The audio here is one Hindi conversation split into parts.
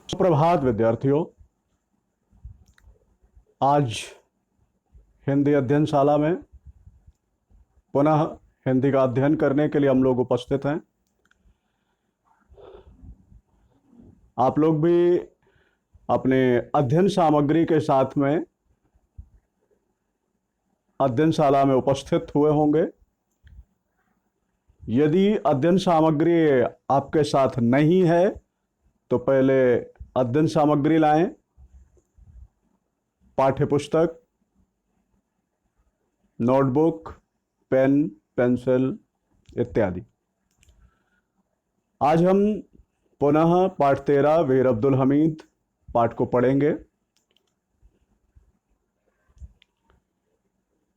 सुप्रभात विद्यार्थियों। आज हिंदी अध्ययनशाला में पुनः हिंदी का अध्ययन करने के लिए हम लोग उपस्थित हैं। आप लोग भी अपने अध्ययन सामग्री के साथ में अध्ययनशाला में उपस्थित हुए होंगे। यदि अध्ययन सामग्री आपके साथ नहीं है तो पहले अध्ययन सामग्री लाएं, पाठ्यपुस्तक, नोटबुक, पेन, पेंसिल इत्यादि। आज हम पुनः पाठ 13 वीर अब्दुल हमीद पाठ को पढ़ेंगे।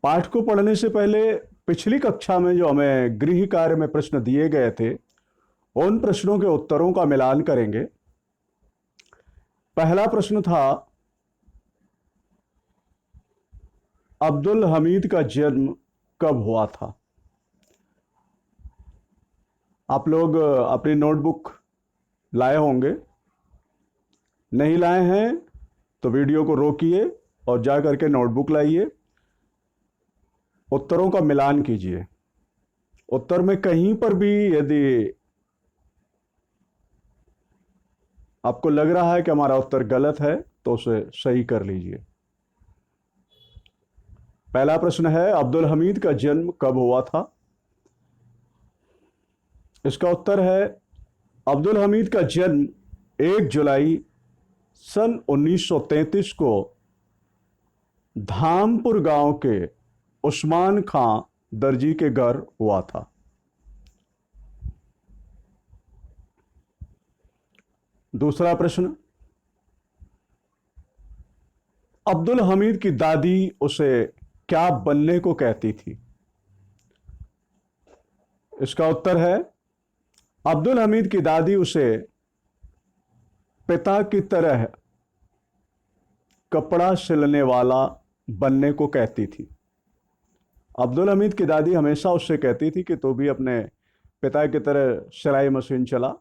पाठ को पढ़ने से पहले पिछली कक्षा में जो हमें गृह कार्य में प्रश्न दिए गए थे, उन प्रश्नों के उत्तरों का मिलान करेंगे। पहला प्रश्न था, अब्दुल हमीद का जन्म कब हुआ था? आप लोग अपनी नोटबुक लाए होंगे। नहीं लाए हैं तो वीडियो को रोकिए और जा करके नोटबुक लाइए, उत्तरों का मिलान कीजिए। उत्तर में कहीं पर भी यदि आपको लग रहा है कि हमारा उत्तर गलत है तो उसे सही कर लीजिए। पहला प्रश्न है, अब्दुल हमीद का जन्म कब हुआ था? इसका उत्तर है, अब्दुल हमीद का जन्म 1 जुलाई सन 1933 को धामपुर गांव के उस्मान खां दर्जी के घर हुआ था। दूसरा प्रश्न, अब्दुल हमीद की दादी उसे क्या बनने को कहती थी? इसका उत्तर है, अब्दुल हमीद की दादी उसे पिता की तरह कपड़ा सिलने वाला बनने को कहती थी। अब्दुल हमीद की दादी हमेशा उससे कहती थी कि तू भी अपने पिता की तरह सिलाई मशीन चला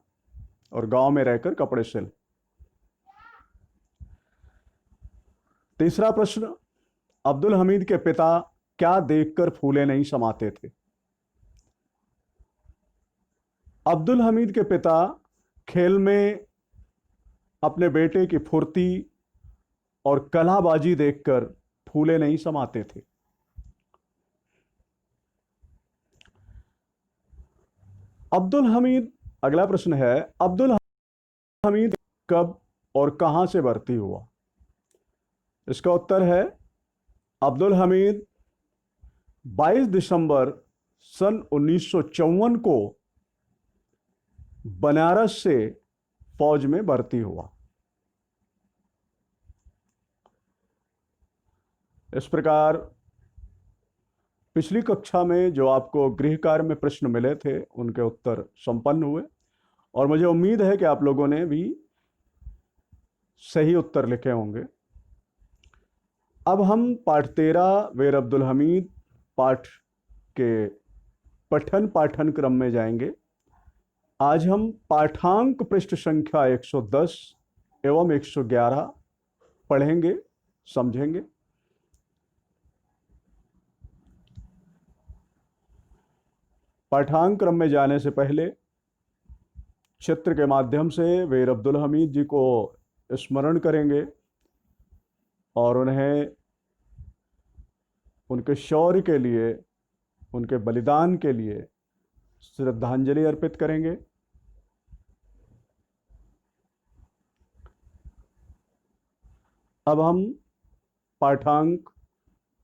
और गांव में रहकर कपड़े सिल। तीसरा प्रश्न, अब्दुल हमीद के पिता क्या देखकर फूले नहीं समाते थे? अब्दुल हमीद के पिता खेल में अपने बेटे की फुर्ती और कलाबाजी देखकर फूले नहीं समाते थे। अब्दुल हमीद, अगला प्रश्न है, अब्दुल हमीद कब और कहां से भर्ती हुआ? इसका उत्तर है, अब्दुल हमीद 22 दिसंबर सन 1954 को बनारस से फौज में भर्ती हुआ। इस प्रकार पिछली कक्षा में जो आपको गृह कार्य में प्रश्न मिले थे उनके उत्तर संपन्न हुए और मुझे उम्मीद है कि आप लोगों ने भी सही उत्तर लिखे होंगे। अब हम पाठ 13 वीर अब्दुल हमीद पाठ के पठन पाठन क्रम में जाएंगे। आज हम पाठांक पृष्ठ संख्या 110 एवं 111 पढ़ेंगे, समझेंगे। पाठांक क्रम में जाने से पहले चित्र के माध्यम से वीर अब्दुल हमीद जी को स्मरण करेंगे और उन्हें उनके शौर्य के लिए, उनके बलिदान के लिए श्रद्धांजलि अर्पित करेंगे। अब हम पाठांक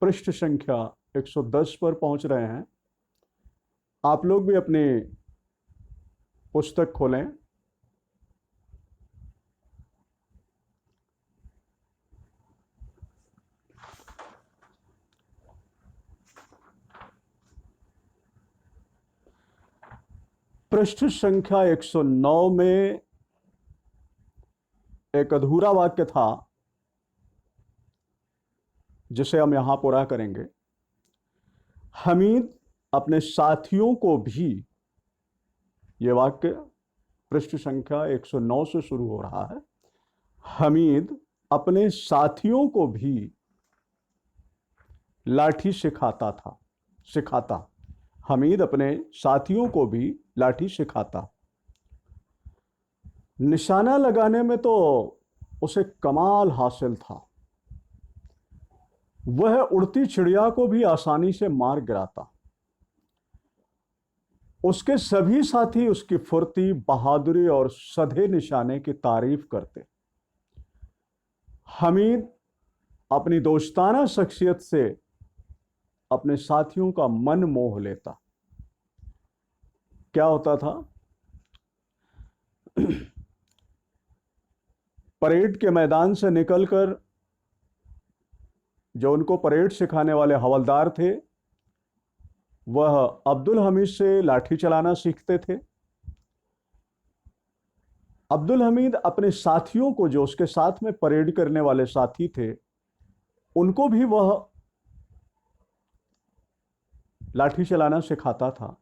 पृष्ठ संख्या 110 पर पहुंच रहे हैं। आप लोग भी अपनी पुस्तक खोलें। पृष्ठ संख्या 109 में एक अधूरा वाक्य था जिसे हम यहां पूरा करेंगे। हमीद अपने साथियों को भी, यह वाक्य पृष्ठ संख्या 109 से शुरू हो रहा है, हमीद अपने साथियों को भी लाठी सिखाता। हमीद अपने साथियों को भी लाठी सिखाता। निशाना लगाने में तो उसे कमाल हासिल था। वह उड़ती चिड़िया को भी आसानी से मार गिराता। उसके सभी साथी उसकी फुर्ती, बहादुरी और सधे निशाने की तारीफ करते। हमीद अपनी दोस्ताना शख्सियत से अपने साथियों का मन मोह लेता। क्या होता था, परेड के मैदान से निकलकर जो उनको परेड सिखाने वाले हवलदार थे, वह अब्दुल हमीद से लाठी चलाना सीखते थे। अब्दुल हमीद अपने साथियों को, जो उसके साथ में परेड करने वाले साथी थे, उनको भी वह लाठी चलाना सिखाता था।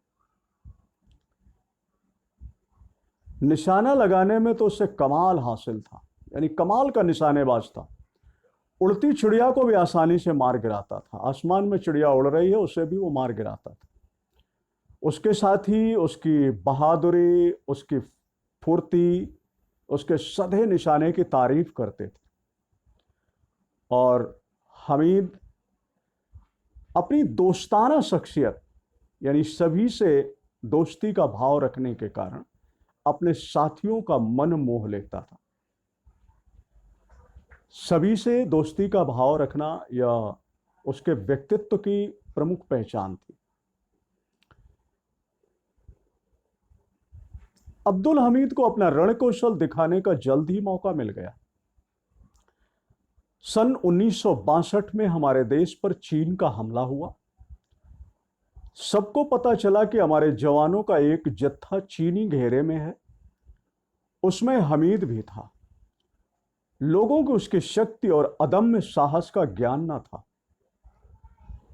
निशाना लगाने में तो उससे कमाल हासिल था, यानी कमाल का निशानेबाज था। उड़ती चिड़िया को भी आसानी से मार गिराता था। आसमान में चिड़िया उड़ रही है, उसे भी वो मार गिराता था। उसके साथ ही उसकी बहादुरी, उसकी फुर्ती, उसके सधे निशाने की तारीफ करते थे। और हमीद अपनी दोस्ताना शख्सियत, यानी सभी से दोस्ती का भाव रखने के कारण अपने साथियों का मन मोह लेता था। सभी से दोस्ती का भाव रखना यह उसके व्यक्तित्व की प्रमुख पहचान थी। अब्दुल हमीद को अपना रणकौशल दिखाने का जल्द ही मौका मिल गया। सन 1962 में हमारे देश पर चीन का हमला हुआ। सबको पता चला कि हमारे जवानों का एक जत्था चीनी घेरे में है। उसमें हमीद भी था। लोगों को उसकी शक्ति और अदम्य साहस का ज्ञान न था।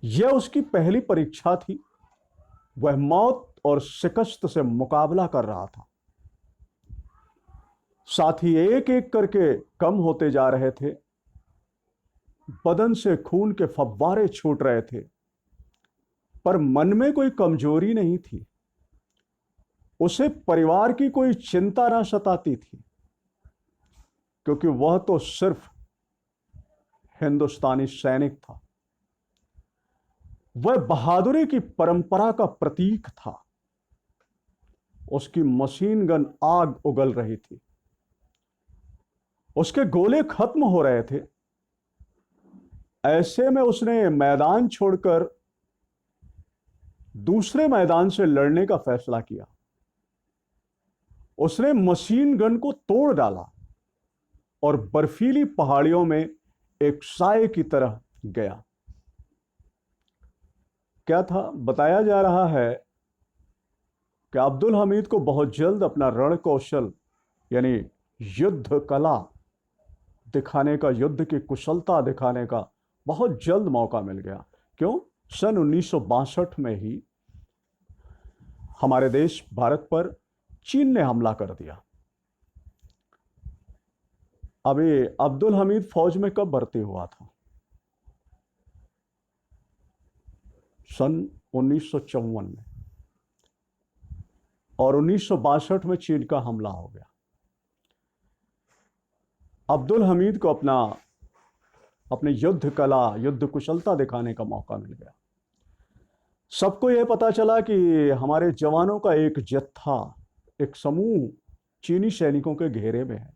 यह उसकी पहली परीक्षा थी। वह मौत और शिकस्त से मुकाबला कर रहा था। साथी एक एक करके कम होते जा रहे थे। बदन से खून के फव्वारे छूट रहे थे, पर मन में कोई कमजोरी नहीं थी। उसे परिवार की कोई चिंता ना सताती थी, क्योंकि वह तो सिर्फ हिंदुस्तानी सैनिक था। वह बहादुरी की परंपरा का प्रतीक था। उसकी मशीन गन आग उगल रही थी। उसके गोले खत्म हो रहे थे। ऐसे में उसने मैदान छोड़कर दूसरे मैदान से लड़ने का फैसला किया। उसने मशीन गन को तोड़ डाला और बर्फीली पहाड़ियों में एक साए की तरह गया। क्या था, बताया जा रहा है कि अब्दुल हमीद को बहुत जल्द अपना रण कौशल, यानी युद्ध कला दिखाने का, युद्ध की कुशलता दिखाने का बहुत जल्द मौका मिल गया। क्यों? सन 1962 में ही हमारे देश भारत पर चीन ने हमला कर दिया। अभी अब्दुल हमीद फौज में कब भर्ती हुआ था? सन 1954 में। और 1962 में चीन का हमला हो गया। अब्दुल हमीद को अपने युद्ध कला, युद्ध कुशलता दिखाने का मौका मिल गया। सबको यह पता चला कि हमारे जवानों का एक जत्था, एक समूह चीनी सैनिकों के घेरे में है।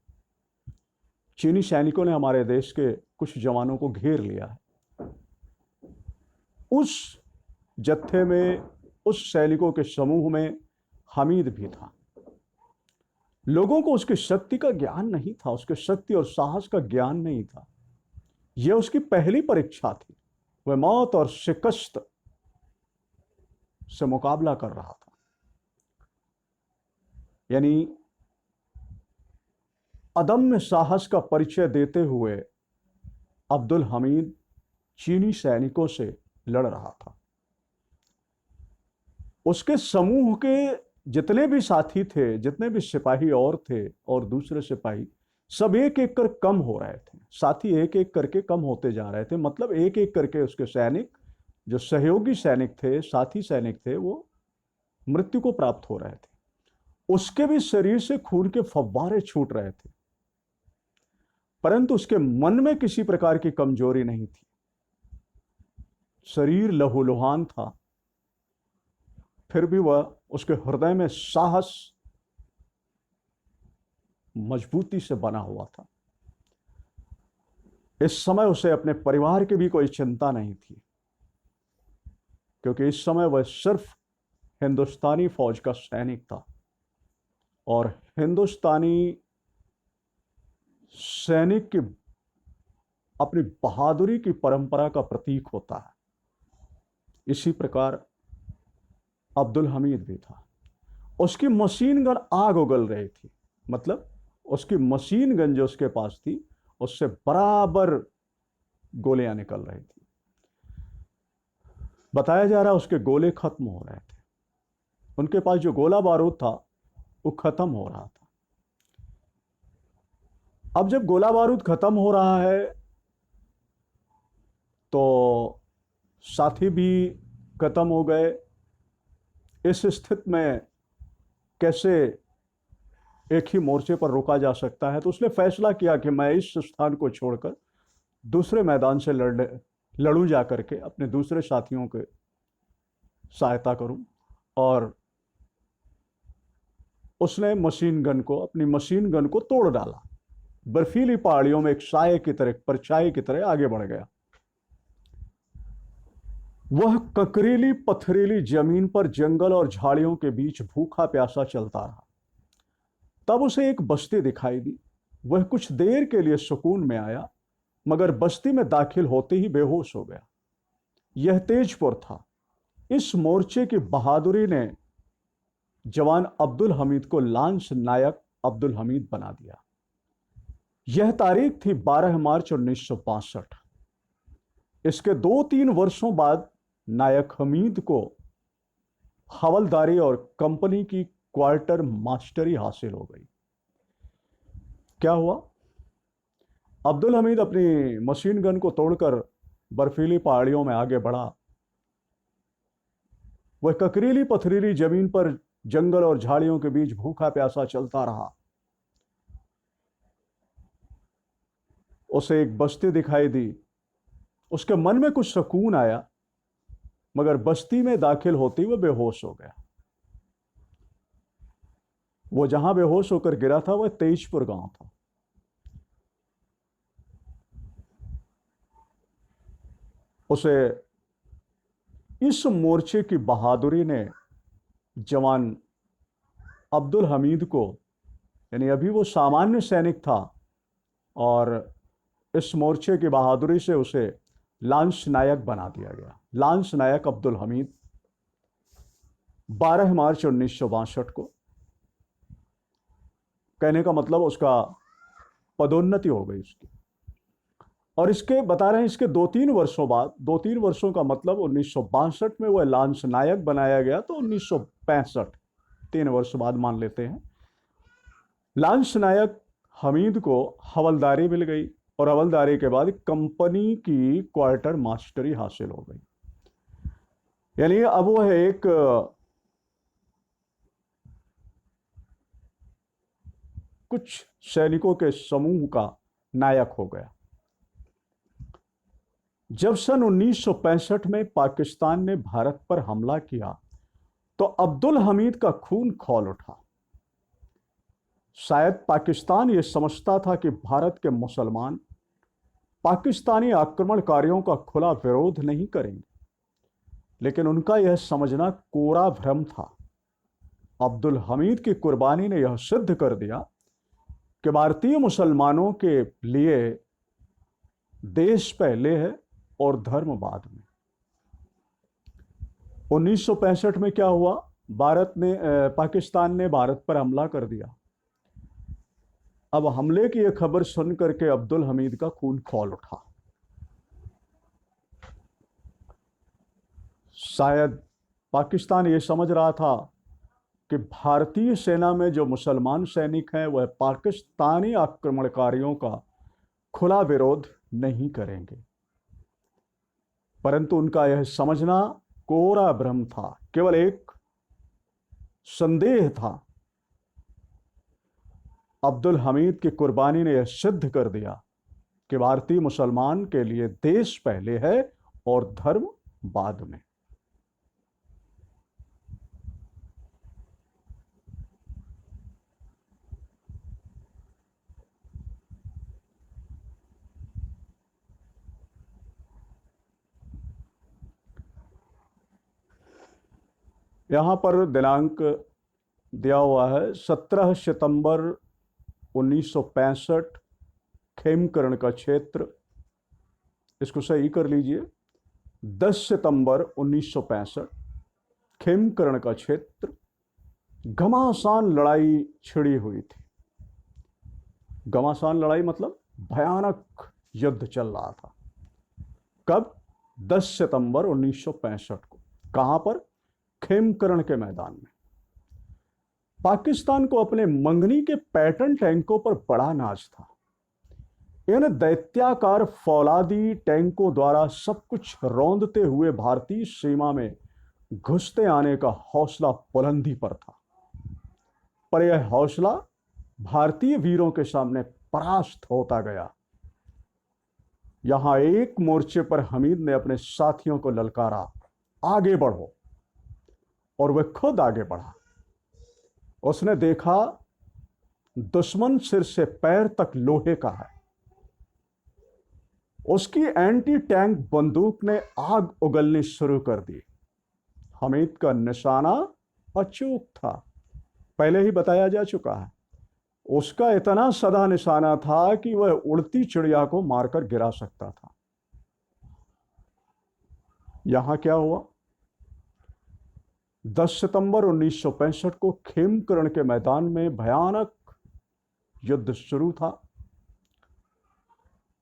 चीनी सैनिकों ने हमारे देश के कुछ जवानों को घेर लिया है। उस जत्थे में, उस सैनिकों के समूह में हमीद भी था। लोगों को उसकी शक्ति का ज्ञान नहीं था, उसके शक्ति और साहस का ज्ञान नहीं था। यह उसकी पहली परीक्षा थी। वह मौत और शिकस्त से मुकाबला कर रहा था। यानी अदम्य साहस का परिचय देते हुए अब्दुल हमीद चीनी सैनिकों से लड़ रहा था। उसके समूह के जितने भी साथी थे, जितने भी सिपाही और थे और दूसरे सिपाही, सब एक एक कर कम हो रहे थे, साथी एक एक करके कम होते जा रहे थे। मतलब एक एक करके उसके सैनिक, जो सहयोगी सैनिक थे, साथी सैनिक थे, वो मृत्यु को प्राप्त हो रहे थे। उसके भी शरीर से खून के फव्वारे छूट रहे थे, परंतु उसके मन में किसी प्रकार की कमजोरी नहीं थी। शरीर लहूलुहान था, फिर भी वह, उसके हृदय में साहस मजबूती से बना हुआ था। इस समय उसे अपने परिवार की भी कोई चिंता नहीं थी, क्योंकि इस समय वह सिर्फ हिंदुस्तानी फौज का सैनिक था, और हिंदुस्तानी सैनिक की अपनी बहादुरी की परंपरा का प्रतीक होता है। इसी प्रकार अब्दुल हमीद भी था। उसकी मशीन गन आग उगल रही थी, मतलब उसकी मशीन गन जो उसके पास थी, उससे बराबर गोलियां निकल रही थी। बताया जा रहा उसके गोले खत्म हो रहे थे, उनके पास जो गोला बारूद था वो खत्म हो रहा था। अब जब गोला बारूद खत्म हो रहा है तो साथी भी खत्म हो गए। इस स्थिति में कैसे एक ही मोर्चे पर रोका जा सकता है? तो उसने फैसला किया कि मैं इस स्थान को छोड़कर दूसरे मैदान से लड़ूं, जा करके अपने दूसरे साथियों की सहायता करूं। और उसने अपनी मशीन गन को तोड़ डाला, बर्फीली पहाड़ियों में एक साए की तरह, परछाई की तरह आगे बढ़ गया। वह ककरीली पथरीली जमीन पर जंगल और झाड़ियों के बीच भूखा प्यासा चलता रहा। तब उसे एक बस्ती दिखाई दी। वह कुछ देर के लिए सुकून में आया, मगर बस्ती में दाखिल होते ही बेहोश हो गया। यह तेजपुर था। इस मोर्चे की बहादुरी ने जवान अब्दुल हमीद को लांस नायक अब्दुल हमीद बना दिया। यह तारीख थी 12 मार्च 1962। इसके 2-3 वर्षों बाद नायक हमीद को हवलदारी और कंपनी की क्वार्टर मास्टरी हासिल हो गई। क्या हुआ? अब्दुल हमीद अपनी मशीन गन को तोड़कर बर्फीली पहाड़ियों में आगे बढ़ा। वह ककरीली पथरीली जमीन पर जंगल और झाड़ियों के बीच भूखा प्यासा चलता रहा। उसे एक बस्ती दिखाई दी। उसके मन में कुछ सुकून आया, मगर बस्ती में दाखिल होते ही वह बेहोश हो गया। वो जहां बेहोश होकर गिरा था वह तेजपुर गांव था। उसे इस मोर्चे की बहादुरी ने जवान अब्दुल हमीद को, यानी अभी वो सामान्य सैनिक था, और इस मोर्चे की बहादुरी से उसे लांस नायक बना दिया गया। लांस नायक अब्दुल हमीद 12 मार्च 1962 को, कहने का मतलब उसका पदोन्नति हो गई उसकी। और इसके बता रहे हैं, इसके 2-3 वर्षों बाद, 2-3 वर्षों का मतलब 1962 में वह लांस नायक बनाया गया, तो 1965, 3 वर्ष बाद मान लेते हैं, लांस नायक हमीद को हवलदारी मिल गई, और हवलदारी के बाद कंपनी की क्वार्टर मास्टरी हासिल हो गई। यानी अब वह एक कुछ सैनिकों के समूह का नायक हो गया। जब सन 1965 में पाकिस्तान ने भारत पर हमला किया तो अब्दुल हमीद का खून खौल उठा। शायद पाकिस्तान यह समझता था कि भारत के मुसलमान पाकिस्तानी आक्रमणकारियों का खुला विरोध नहीं करेंगे, लेकिन उनका यह समझना कोरा भ्रम था। अब्दुल हमीद की कुर्बानी ने यह सिद्ध कर दिया कि भारतीय मुसलमानों के लिए देश पहले है और धर्म बाद में। 1965 में क्या हुआ? पाकिस्तान ने भारत पर हमला कर दिया। अब हमले की यह खबर सुनकर के अब्दुल हमीद का खून खौल उठा। शायद पाकिस्तान ये समझ रहा था कि भारतीय सेना में जो मुसलमान सैनिक हैं वह पाकिस्तानी आक्रमणकारियों का खुला विरोध नहीं करेंगे, परंतु उनका यह समझना कोरा भ्रम था, केवल एक संदेह था। अब्दुल हमीद की कुर्बानी ने यह सिद्ध कर दिया कि भारतीय मुसलमान के लिए देश पहले है और धर्म बाद में। यहां पर दिनांक दिया हुआ है 17 सितंबर 1965, खेमकरण का क्षेत्र। इसको सही कर लीजिए, 10 सितंबर 1965 खेमकरण का क्षेत्र, घमासान लड़ाई छिड़ी हुई थी। घमासान लड़ाई मतलब भयानक युद्ध चल रहा था। कब? 10 सितंबर 1965 को। कहां पर? खेमकरण के मैदान में। पाकिस्तान को अपने मंगनी के पैटर्न टैंकों पर बड़ा नाज था। इन दैत्याकार फौलादी टैंकों द्वारा सब कुछ रौंदते हुए भारतीय सीमा में घुसते आने का हौसला बुलंदी पर था, पर यह हौसला भारतीय वीरों के सामने परास्त होता गया। यहां एक मोर्चे पर हमीद ने अपने साथियों को ललकारा, आगे बढ़ो, और वह खुद आगे बढ़ा। उसने देखा दुश्मन सिर से पैर तक लोहे का है। उसकी एंटी टैंक बंदूक ने आग उगलनी शुरू कर दी। हमीद का निशाना अचूक था, पहले ही बताया जा चुका है। उसका इतना सदा निशाना था कि वह उड़ती चिड़िया को मारकर गिरा सकता था। यहां क्या हुआ? 10 सितंबर 1965 को खेमकरण के मैदान में भयानक युद्ध शुरू था।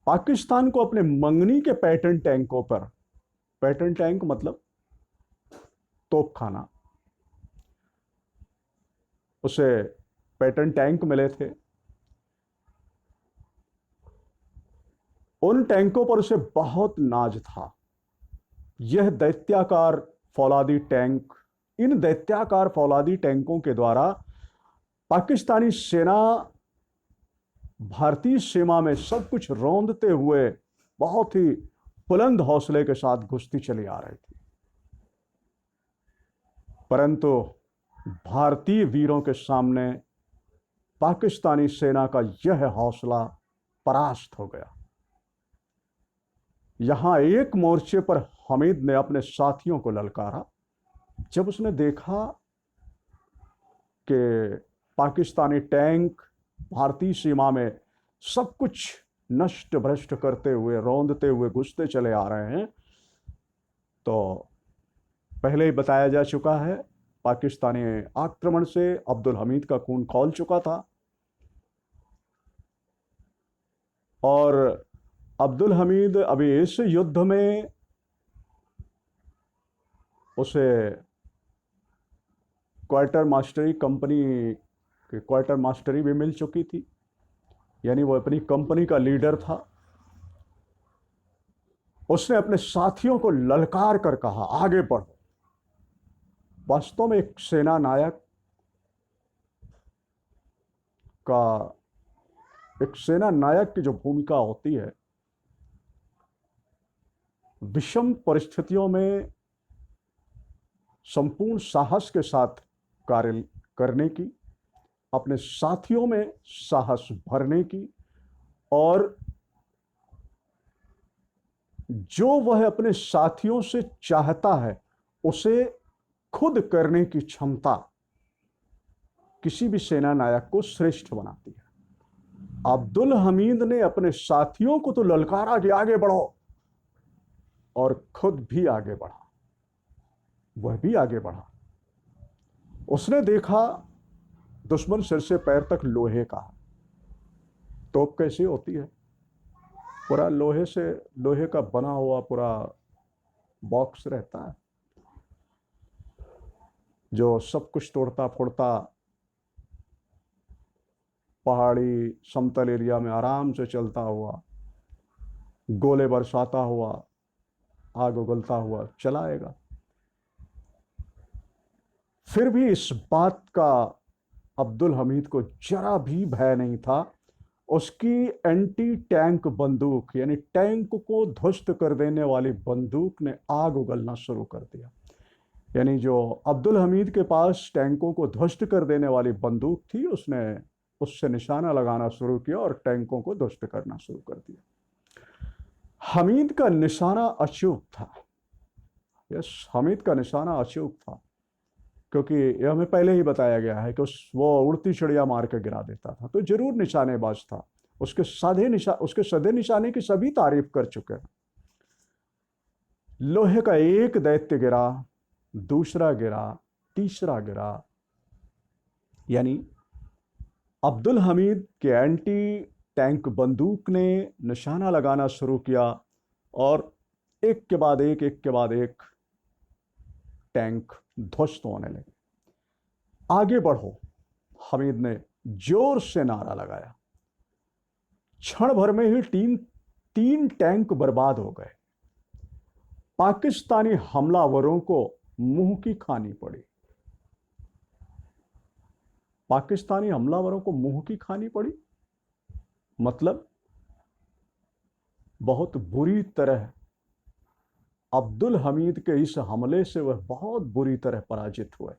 पाकिस्तान को अपने मंगनी के पैटर्न टैंकों पर, पैटर्न टैंक मतलब तोपखाना, उसे पैटर्न टैंक मिले थे। उन टैंकों पर उसे बहुत नाज था। यह दैत्याकार फौलादी टैंक, इन दैत्याकार फौलादी टैंकों के द्वारा पाकिस्तानी सेना भारतीय सीमा में सब कुछ रौंदते हुए बहुत ही बुलंद हौसले के साथ घुसती चली आ रही थी, परंतु भारतीय वीरों के सामने पाकिस्तानी सेना का यह हौसला परास्त हो गया। यहां एक मोर्चे पर हमीद ने अपने साथियों को ललकारा। जब उसने देखा कि पाकिस्तानी टैंक भारतीय सीमा में सब कुछ नष्ट भ्रष्ट करते हुए, रौंदते हुए घुसते चले आ रहे हैं, तो पहले ही बताया जा चुका है, पाकिस्तानी आक्रमण से अब्दुल हमीद का खून खौल चुका था और अब्दुल हमीद अभी इस युद्ध में उसे क्वार्टर मास्टरी कंपनी की क्वार्टर मास्टरी भी मिल चुकी थी, यानी वो अपनी कंपनी का लीडर था। उसने अपने साथियों को ललकार कर कहा, आगे बढ़ो। वास्तव में एक सेना नायक की जो भूमिका होती है, विषम परिस्थितियों में संपूर्ण साहस के साथ कार्य करने की, अपने साथियों में साहस भरने की, और जो वह अपने साथियों से चाहता है उसे खुद करने की क्षमता किसी भी सेना नायक को श्रेष्ठ बनाती है। अब्दुल हमीद ने अपने साथियों को तो ललकारा कि आगे बढ़ो, और खुद भी आगे बढ़ा। वह भी आगे बढ़ा। उसने देखा दुश्मन सिर से पैर तक लोहे का। तोप कैसी होती है? पूरा लोहे का बना हुआ पूरा बॉक्स रहता है। जो सब कुछ तोड़ता फोड़ता पहाड़ी समतल एरिया में आराम से चलता हुआ, गोले बरसाता हुआ, आग उगलता हुआ चला आएगा। फिर भी इस बात का अब्दुल हमीद को जरा भी भय नहीं था। उसकी एंटी टैंक बंदूक, यानी टैंक को ध्वस्त कर देने वाली बंदूक ने आग उगलना शुरू कर दिया। यानी जो अब्दुल हमीद के पास टैंकों को ध्वस्त कर देने वाली बंदूक थी, उसने उससे निशाना लगाना शुरू किया और टैंकों को ध्वस्त करना शुरू कर दिया। हमीद का निशाना अचूक था। यस, हमीद का निशाना अचूक था, क्योंकि यह हमें पहले ही बताया गया है कि वो उड़ती चिड़िया मार के गिरा देता था, तो जरूर निशानेबाज था। उसके सदे निशाने की सभी तारीफ कर चुके हैं। लोहे का एक दैत्य गिरा, दूसरा गिरा, तीसरा गिरा, यानी अब्दुल हमीद के एंटी टैंक बंदूक ने निशाना लगाना शुरू किया और एक के बाद एक टैंक ध्वस्त होने लगे। आगे बढ़ो, हमीद ने जोर से नारा लगाया। क्षण भर में ही तीन टैंक बर्बाद हो गए। पाकिस्तानी हमलावरों को मुंह की खानी पड़ी। पाकिस्तानी हमलावरों को मुंह की खानी पड़ी मतलब बहुत बुरी तरह अब्दुल हमीद के इस हमले से वह बहुत बुरी तरह पराजित हुए।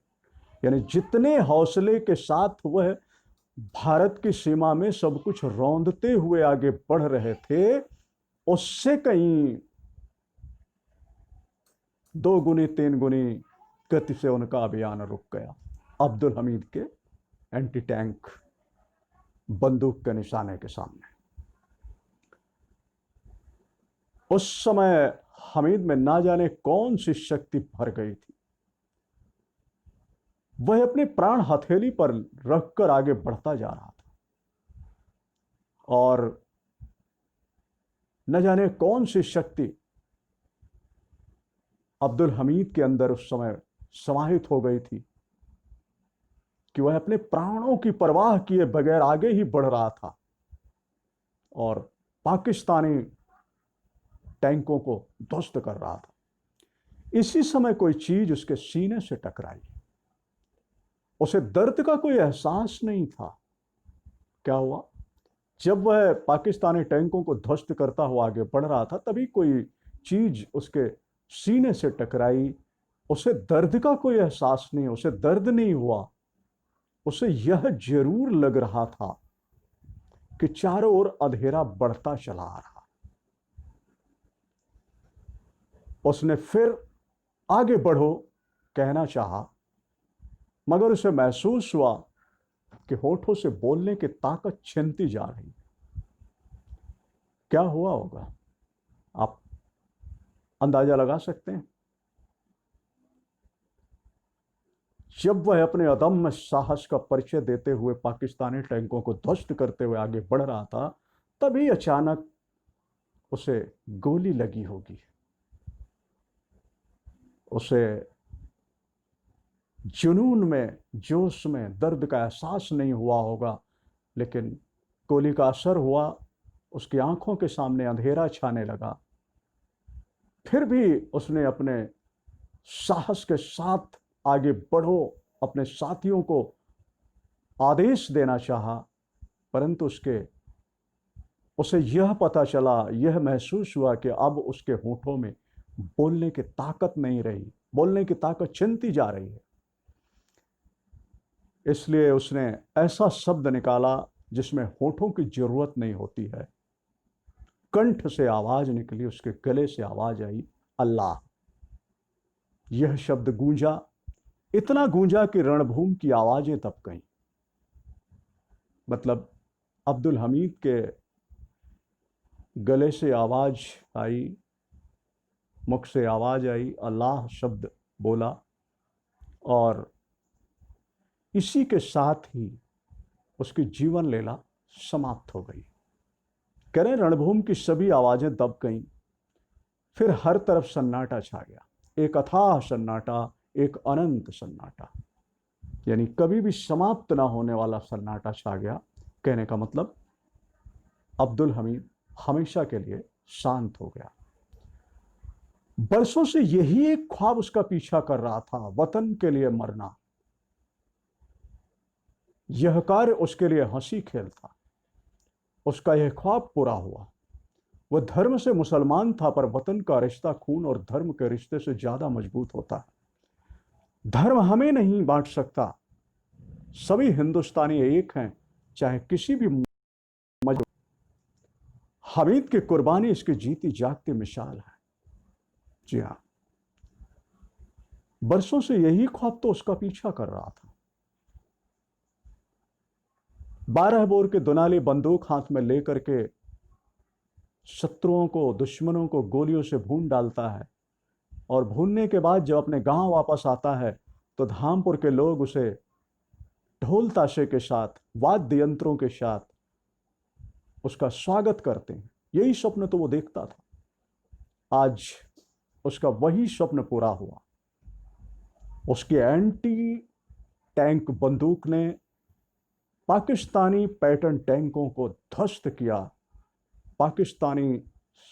यानी जितने हौसले के साथ वह भारत की सीमा में सब कुछ रौंदते हुए आगे बढ़ रहे थे, उससे कहीं 2 गुनी 3 गुनी गति से उनका अभियान रुक गया अब्दुल हमीद के एंटी टैंक बंदूक के निशाने के सामने। उस समय हमीद में ना जाने कौन सी शक्ति भर गई थी। वह अपने प्राण हथेली पर रखकर आगे बढ़ता जा रहा था और न जाने कौन सी शक्ति अब्दुल हमीद के अंदर उस समय समाहित हो गई थी कि वह अपने प्राणों की परवाह किए बगैर आगे ही बढ़ रहा था और पाकिस्तानी टैंकों को ध्वस्त कर रहा था। इसी समय कोई चीज उसके सीने से टकराई। उसे दर्द का कोई एहसास नहीं था। क्या हुआ? जब वह पाकिस्तानी टैंकों को ध्वस्त करता हुआ आगे बढ़ रहा था, तभी कोई चीज उसके सीने से टकराई। उसे दर्द का कोई एहसास नहीं, उसे दर्द नहीं हुआ। उसे यह जरूर लग रहा था कि चारों ओर अंधेरा बढ़ता चला आ रहा। उसने फिर आगे बढ़ो कहना चाहा, मगर उसे महसूस हुआ कि होठों से बोलने की ताकत छिनती जा रही। क्या हुआ होगा? आप अंदाजा लगा सकते हैं। जब वह अपने अदम्य साहस का परिचय देते हुए पाकिस्तानी टैंकों को ध्वस्त करते हुए आगे बढ़ रहा था, तभी अचानक उसे गोली लगी होगी। उसे जुनून में, जोश में दर्द का एहसास नहीं हुआ होगा, लेकिन गोली का असर हुआ। उसकी आंखों के सामने अंधेरा छाने लगा। फिर भी उसने अपने साहस के साथ आगे बढ़ो अपने साथियों को आदेश देना चाहा, परंतु उसे यह पता चला, यह महसूस हुआ कि अब उसके होठों में बोलने की ताकत नहीं रही, बोलने की ताकत छिनती जा रही है। इसलिए उसने ऐसा शब्द निकाला जिसमें होठों की जरूरत नहीं होती है। कंठ से आवाज निकली, उसके गले से आवाज आई, अल्लाह। यह शब्द गूंजा, इतना गूंजा कि रणभूमि की आवाजें दब गईं। मतलब अब्दुल हमीद के गले से आवाज आई, मुख से आवाज आई, अल्लाह शब्द बोला और इसी के साथ ही उसकी जीवन लीला समाप्त हो गई। कह रहे रणभूमि की सभी आवाजें दब गईं। फिर हर तरफ सन्नाटा छा गया, एक अथाह सन्नाटा, एक अनंत सन्नाटा, यानी कभी भी समाप्त ना होने वाला सन्नाटा छा गया। कहने का मतलब अब्दुल हमीद हमेशा के लिए शांत हो गया। बरसों से यही एक ख्वाब उसका पीछा कर रहा था, वतन के लिए मरना। यह कार्य उसके लिए हंसी खेल था। उसका यह ख्वाब पूरा हुआ। वह धर्म से मुसलमान था, पर वतन का रिश्ता खून और धर्म के रिश्ते से ज्यादा मजबूत होता है। धर्म हमें नहीं बांट सकता। सभी हिंदुस्तानी एक हैं, चाहे किसी भी मजहब। हमीद की कुर्बानी इसकी जीती जागती मिसाल है। जी हाँ, बरसों से यही ख्वाब तो उसका पीछा कर रहा था। 12 बोर के दुनाली बंदूक हाथ में लेकर के शत्रुओं को, दुश्मनों को गोलियों से भून डालता है, और भूनने के बाद जब अपने गांव वापस आता है तो धामपुर के लोग उसे ढोल ताशे के साथ, वाद्य यंत्रों के साथ उसका स्वागत करते हैं। यही स्वप्न तो वो देखता था। आज उसका वही स्वप्न पूरा हुआ। उसकी एंटी टैंक बंदूक ने पाकिस्तानी पैटर्न टैंकों को ध्वस्त किया। पाकिस्तानी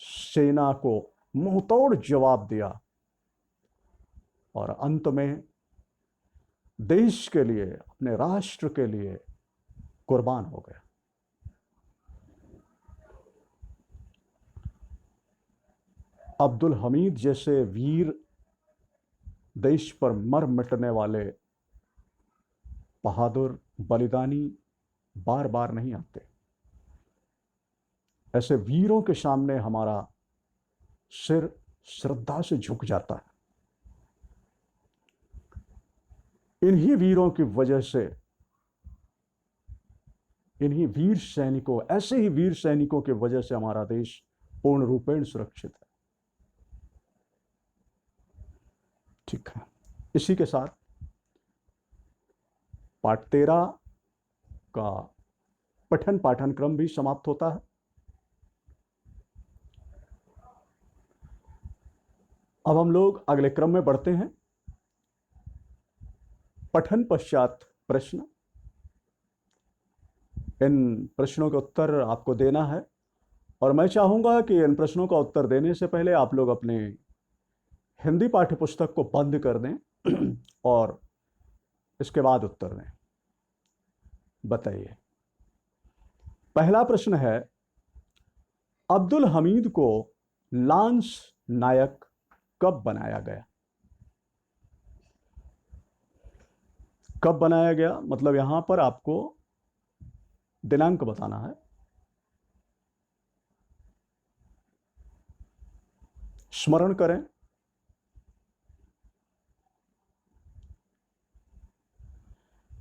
सेना को मुंहतोड़ जवाब दिया, और अंत में देश के लिए, अपने राष्ट्र के लिए कुर्बान हो गया। अब्दुल हमीद जैसे वीर, देश पर मर मिटने वाले बहादुर, बलिदानी बार बार नहीं आते। ऐसे वीरों के सामने हमारा सिर श्रद्धा से झुक जाता है। इन्हीं वीरों की वजह से, इन्हीं वीर सैनिकों, ऐसे ही वीर सैनिकों की वजह से हमारा देश पूर्ण रूपेण सुरक्षित है। ठीक है, इसी के साथ पाठ 13 का पठन पाठन क्रम भी समाप्त होता है। अब हम लोग अगले क्रम में बढ़ते हैं। पठन पश्चात प्रश्न। इन प्रश्नों के उत्तर आपको देना है, और मैं चाहूंगा कि इन प्रश्नों का उत्तर देने से पहले आप लोग अपने हिंदी पाठ्य पुस्तक को बंद कर दें और इसके बाद उत्तर दें। बताइए, पहला प्रश्न है, अब्दुल हमीद को लांस नायक कब बनाया गया? कब बनाया गया मतलब यहां पर आपको दिनांक बताना है। स्मरण करें।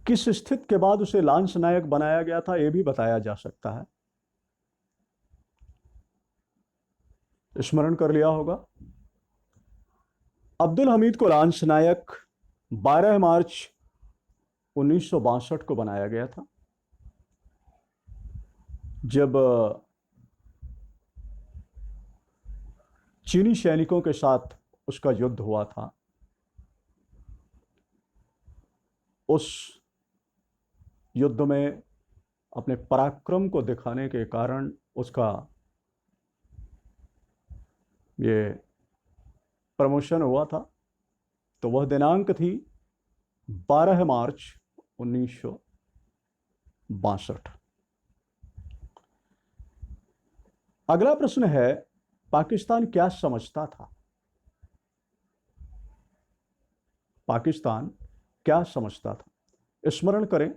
किस स्थिति के बाद उसे लांस नायक बनाया गया था, यह भी बताया जा सकता है। स्मरण कर लिया होगा। अब्दुल हमीद को लांस नायक 12 मार्च 1962 को बनाया गया था, जब चीनी सैनिकों के साथ उसका युद्ध हुआ था। उस युद्ध में अपने पराक्रम को दिखाने के कारण उसका ये प्रमोशन हुआ था। तो वह दिनांक थी 12 मार्च 1962। अगला प्रश्न है, पाकिस्तान क्या समझता था? पाकिस्तान क्या समझता था? स्मरण करें,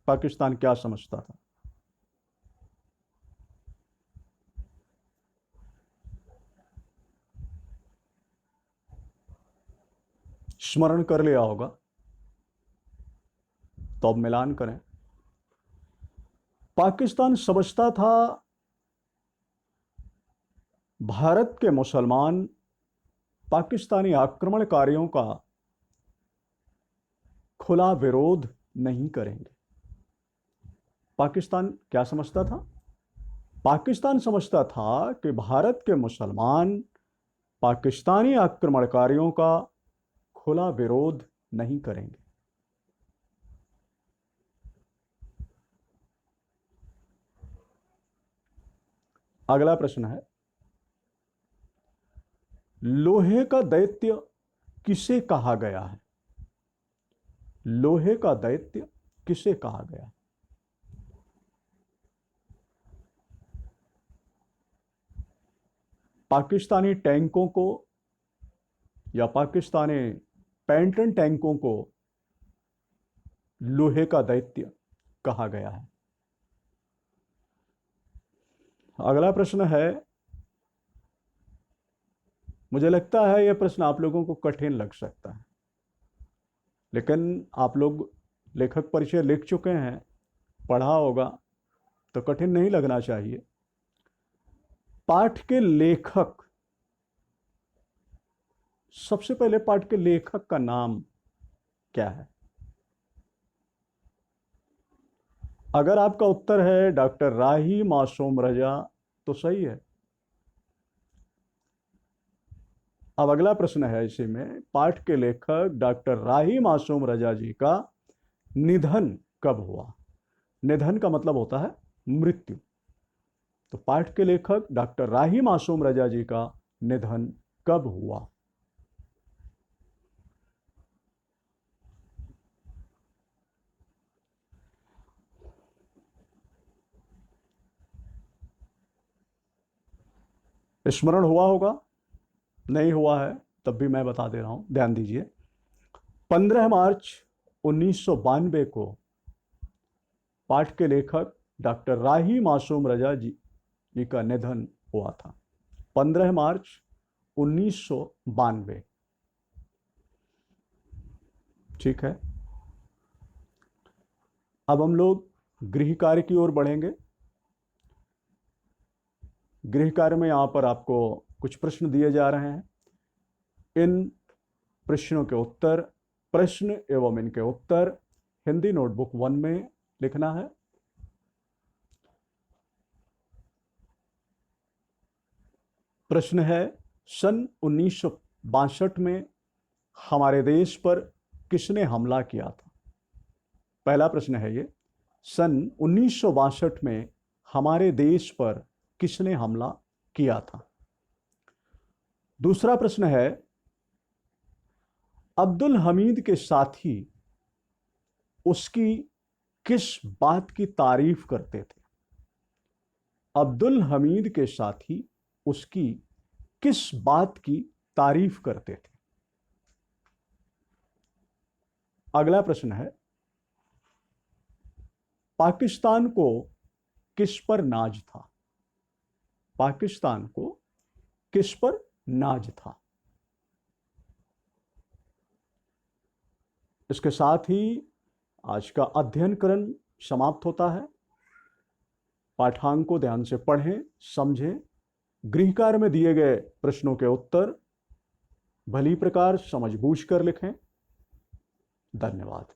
पाकिस्तान क्या समझता था? स्मरण कर लिया होगा तो अब मिलान करें। पाकिस्तान समझता था भारत के मुसलमान पाकिस्तानी आक्रमणकारियों का खुला विरोध नहीं करेंगे। पाकिस्तान क्या समझता था? पाकिस्तान समझता था कि भारत के मुसलमान पाकिस्तानी आक्रमणकारियों का खुला विरोध नहीं करेंगे। अगला प्रश्न है, लोहे का दैत्य किसे कहा गया है? लोहे का दैत्य किसे कहा गया? पाकिस्तानी टैंकों को या पाकिस्तानी पैंटन टैंकों को लोहे का दैत्य कहा गया है। अगला प्रश्न है, मुझे लगता है यह प्रश्न आप लोगों को कठिन लग सकता है, लेकिन आप लोग लेखक परिचय लिख चुके हैं, पढ़ा होगा, तो कठिन नहीं लगना चाहिए। पाठ के लेखक, सबसे पहले पाठ के लेखक का नाम क्या है? अगर आपका उत्तर है डॉक्टर राही मासूम रजा तो सही है। अब अगला प्रश्न है इसी में, पाठ के लेखक डॉक्टर राही मासूम रजा जी का निधन कब हुआ? निधन का मतलब होता है मृत्यु। तो पाठ के लेखक डॉक्टर राही मासूम रजा जी का निधन कब हुआ? स्मरण हुआ होगा, नहीं हुआ है तब भी मैं बता दे रहा हूं, ध्यान दीजिए। 15 मार्च 1992 को पाठ के लेखक डॉक्टर राही मासूम रजा जी का निधन हुआ था। 15 मार्च 1992। ठीक है, अब हम लोग गृह कार्य की ओर बढ़ेंगे। गृह कार्य में यहां पर आपको कुछ प्रश्न दिए जा रहे हैं। इन प्रश्नों के उत्तर, प्रश्न एवं इनके उत्तर हिंदी नोटबुक 1 में लिखना है। प्रश्न है, सन 1962 में हमारे देश पर किसने हमला किया था? पहला प्रश्न है ये, सन 1962 में हमारे देश पर किसने हमला किया था? दूसरा प्रश्न है, अब्दुल हमीद के साथी उसकी किस बात की तारीफ करते थे? अब्दुल हमीद के साथी उसकी किस बात की तारीफ करते थे? अगला प्रश्न है, पाकिस्तान को किस पर नाज था? पाकिस्तान को किस पर नाज था? इसके साथ ही आज का अध्ययन क्रम समाप्त होता है। पाठांक को ध्यान से पढ़ें, समझें, गृह कार्य में दिए गए प्रश्नों के उत्तर भली प्रकार समझ बूझ कर लिखें। धन्यवाद।